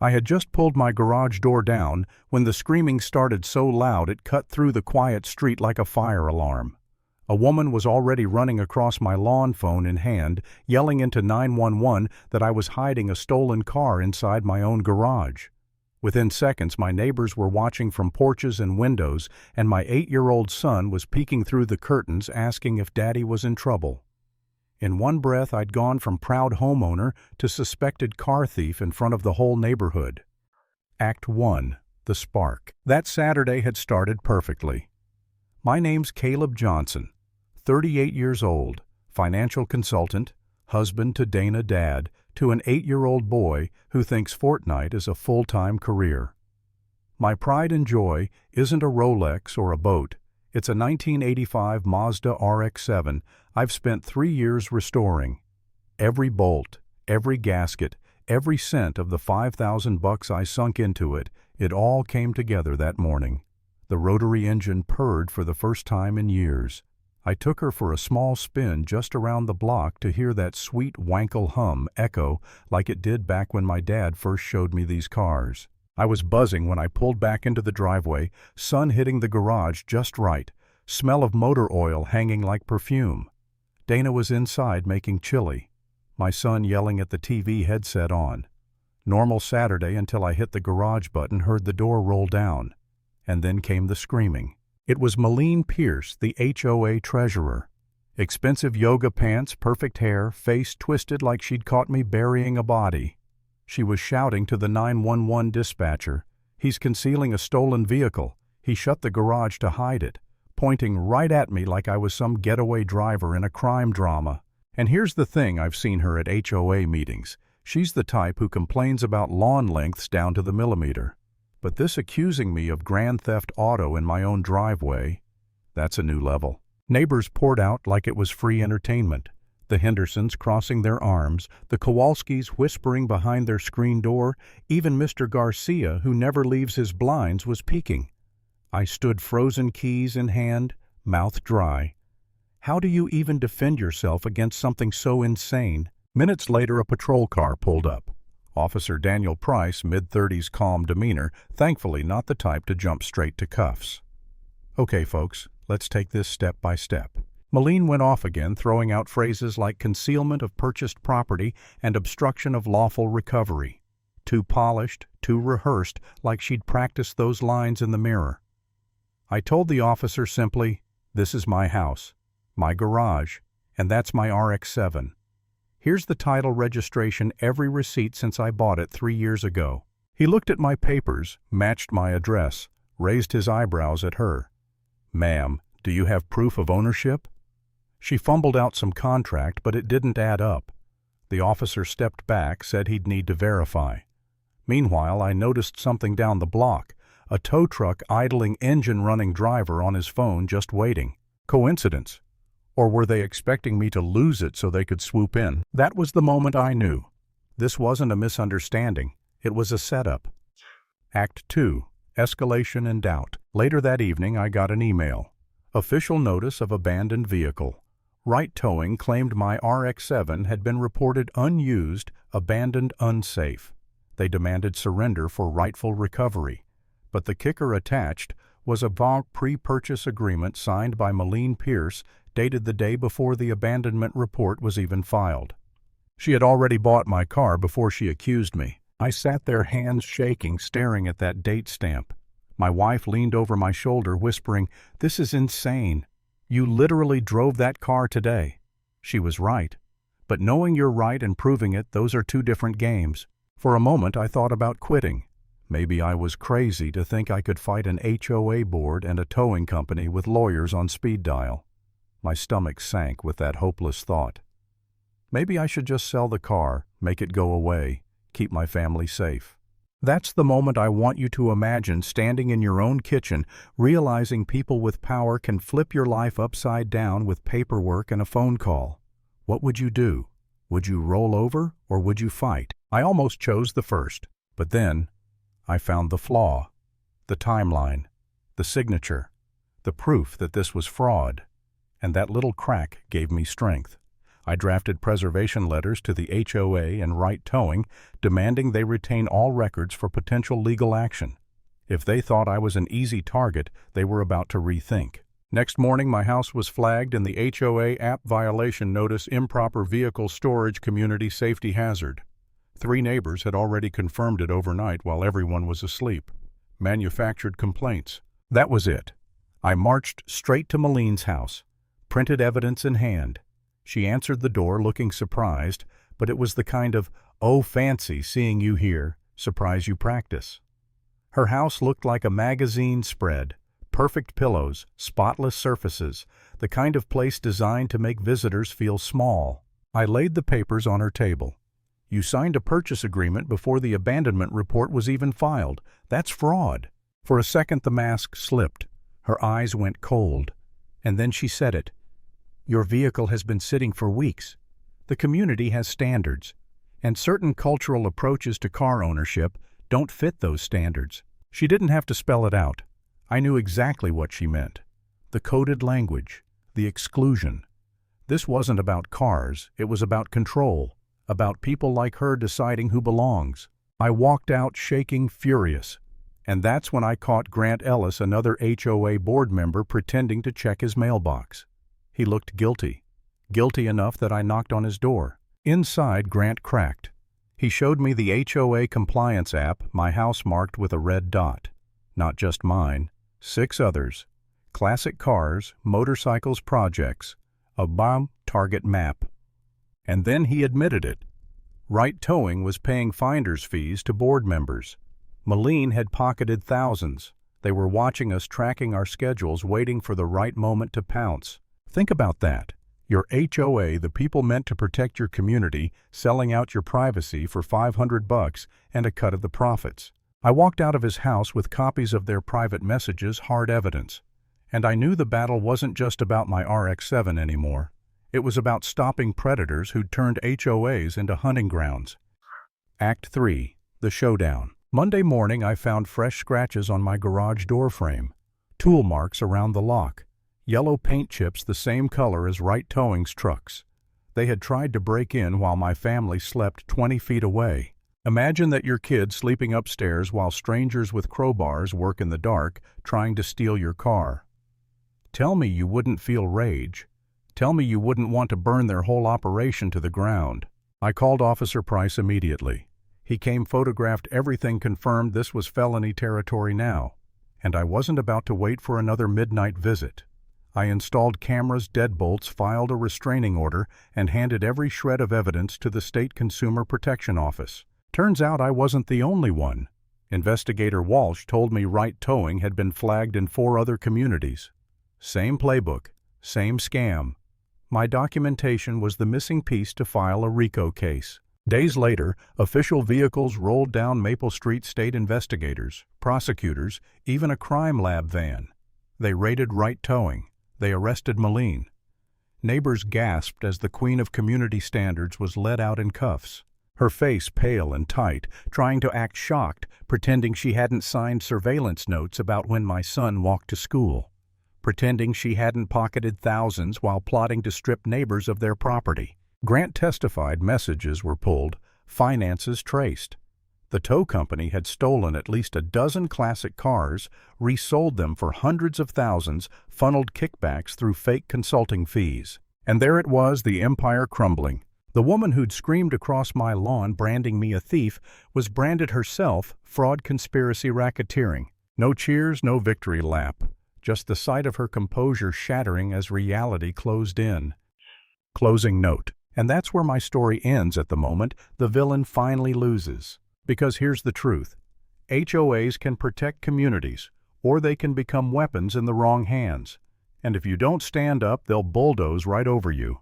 I had just pulled my garage door down when the screaming started so loud it cut through the quiet street like a fire alarm. A woman was already running across my lawn, phone in hand, yelling into 911 that I was hiding a stolen car inside my own garage. Within seconds, my neighbors were watching from porches and windows, and my 8-year-old son was peeking through the curtains asking if Daddy was in trouble. In one breath, I'd gone from proud homeowner to suspected car thief in front of the whole neighborhood. Act 1. The Spark. That Saturday had started perfectly. My name's Caleb Johnson, 38 years old, financial consultant, husband to Dana, dad to an 8-year-old boy who thinks Fortnite is a full-time career. My pride and joy isn't a Rolex or a boat. It's a 1985 Mazda RX-7 I've spent 3 years restoring. Every bolt, every gasket, every cent of the $5,000 I sunk into it, it all came together that morning. The rotary engine purred for the first time in years. I took her for a small spin just around the block to hear that sweet wankle hum echo like it did back when my dad first showed me these cars. I was buzzing when I pulled back into the driveway, sun hitting the garage just right, smell of motor oil hanging like perfume. Dana was inside making chili, my son yelling at the TV headset on. Normal Saturday until I hit the garage button, heard the door roll down. And then came the screaming. It was Melleen Pierce, the HOA treasurer. Expensive yoga pants, perfect hair, face twisted like she'd caught me burying a body. She was shouting to the 911 dispatcher, "He's concealing a stolen vehicle. He shut the garage to hide it," pointing right at me like I was some getaway driver in a crime drama. And here's the thing, I've seen her at HOA meetings. She's the type who complains about lawn lengths down to the millimeter. But this accusing me of grand theft auto in my own driveway, that's a new level. Neighbors poured out like it was free entertainment. The Hendersons crossing their arms, the Kowalskis whispering behind their screen door, even Mr. Garcia, who never leaves his blinds, was peeking. I stood frozen keys in hand, mouth dry. How do you even defend yourself against something so insane? Minutes later, a patrol car pulled up. Officer Daniel Price, mid-30s, calm demeanor, thankfully not the type to jump straight to cuffs. Okay, folks, let's take this step by step. Melleen went off again, throwing out phrases like concealment of purchased property and obstruction of lawful recovery. Too polished, too rehearsed, like she'd practiced those lines in the mirror. I told the officer simply, "This is my house, my garage, and that's my RX-7. Here's the title, registration, every receipt since I bought it 3 years ago." He looked at my papers, matched my address, raised his eyebrows at her. "Ma'am, do you have proof of ownership?" She fumbled out some contract, but it didn't add up. The officer stepped back, said he'd need to verify. Meanwhile, I noticed something down the block, a tow truck idling, engine-running driver on his phone just waiting. Coincidence? Or were they expecting me to lose it so they could swoop in? That was the moment I knew. This wasn't a misunderstanding. It was a setup. Act 2. Escalation and doubt. Later that evening, I got an email. Official notice of abandoned vehicle. Right Towing claimed my RX-7 had been reported unused, abandoned, unsafe. They demanded surrender for rightful recovery. But the kicker attached was a vague pre-purchase agreement signed by Melleen Pierce, dated the day before the abandonment report was even filed. She had already bought my car before she accused me. I sat there, hands shaking, staring at that date stamp. My wife leaned over my shoulder, whispering, "This is insane. You literally drove that car today." She was right. But knowing you're right and proving it, those are two different games. For a moment, I thought about quitting. Maybe I was crazy to think I could fight an HOA board and a towing company with lawyers on speed dial. My stomach sank with that hopeless thought. Maybe I should just sell the car, make it go away, keep my family safe. That's the moment I want you to imagine, standing in your own kitchen, realizing people with power can flip your life upside down with paperwork and a phone call. What would you do? Would you roll over or would you fight? I almost chose the first, but then I found the flaw, the timeline, the signature, the proof that this was fraud. And that little crack gave me strength. I drafted preservation letters to the HOA and Right Towing, demanding they retain all records for potential legal action. If they thought I was an easy target, they were about to rethink. Next morning, my house was flagged in the HOA app violation notice improper vehicle storage community safety hazard. 3 neighbors had already confirmed it overnight while everyone was asleep. Manufactured complaints. That was it. I marched straight to Maline's house, printed evidence in hand. She answered the door looking surprised, but it was the kind of, "Oh, fancy seeing you here, surprise you practice." Her house looked like a magazine spread. Perfect pillows, spotless surfaces, the kind of place designed to make visitors feel small. I laid the papers on her table. "You signed a purchase agreement before the abandonment report was even filed. That's fraud." For a second the mask slipped. Her eyes went cold. And then she said it. "Your vehicle has been sitting for weeks. The community has standards, and certain cultural approaches to car ownership don't fit those standards." She didn't have to spell it out. I knew exactly what she meant. The coded language, the exclusion. This wasn't about cars, it was about control, about people like her deciding who belongs. I walked out shaking, furious. And that's when I caught Grant Ellis, another HOA board member, pretending to check his mailbox. He looked guilty. Guilty enough that I knocked on his door. Inside, Grant cracked. He showed me the HOA compliance app, my house marked with a red dot. Not just mine. 6 others. Classic cars, motorcycles, projects. A bomb target map. And then he admitted it. Right Towing was paying finder's fees to board members. Maline had pocketed thousands. They were watching us, tracking our schedules, waiting for the right moment to pounce. Think about that. Your HOA, the people meant to protect your community, selling out your privacy for $500 and a cut of the profits. I walked out of his house with copies of their private messages, hard evidence. And I knew the battle wasn't just about my RX-7 anymore. It was about stopping predators who'd turned HOAs into hunting grounds. Act 3. The Showdown. Monday morning I found fresh scratches on my garage door frame. Tool marks around the lock. Yellow paint chips the same color as Right Towing's trucks. They had tried to break in while my family slept 20 feet away. Imagine that your kid sleeping upstairs while strangers with crowbars work in the dark, trying to steal your car. Tell me you wouldn't feel rage. Tell me you wouldn't want to burn their whole operation to the ground. I called Officer Price immediately. He came, photographed everything, confirmed this was felony territory now. And I wasn't about to wait for another midnight visit. I installed cameras, deadbolts, filed a restraining order, and handed every shred of evidence to the State Consumer Protection Office. Turns out I wasn't the only one. Investigator Walsh told me Right Towing had been flagged in 4 other communities. Same playbook, same scam. My documentation was the missing piece to file a RICO case. Days later, official vehicles rolled down Maple Street. State investigators, prosecutors, even a crime lab van. They raided Right Towing. They arrested Maline. Neighbors gasped as the queen of community standards was led out in cuffs. Her face pale and tight, trying to act shocked, pretending she hadn't signed surveillance notes about when my son walked to school. Pretending she hadn't pocketed thousands while plotting to strip neighbors of their property. Grant testified messages were pulled, finances traced. The tow company had stolen at least a dozen classic cars, resold them for hundreds of thousands, funneled kickbacks through fake consulting fees. And there it was, the empire crumbling. The woman who'd screamed across my lawn branding me a thief was branded herself fraud, conspiracy, racketeering. No cheers, no victory lap. Just the sight of her composure shattering as reality closed in. Closing note. And that's where my story ends at the moment the villain finally loses. Because here's the truth. HOAs can protect communities, or they can become weapons in the wrong hands. And if you don't stand up, they'll bulldoze right over you.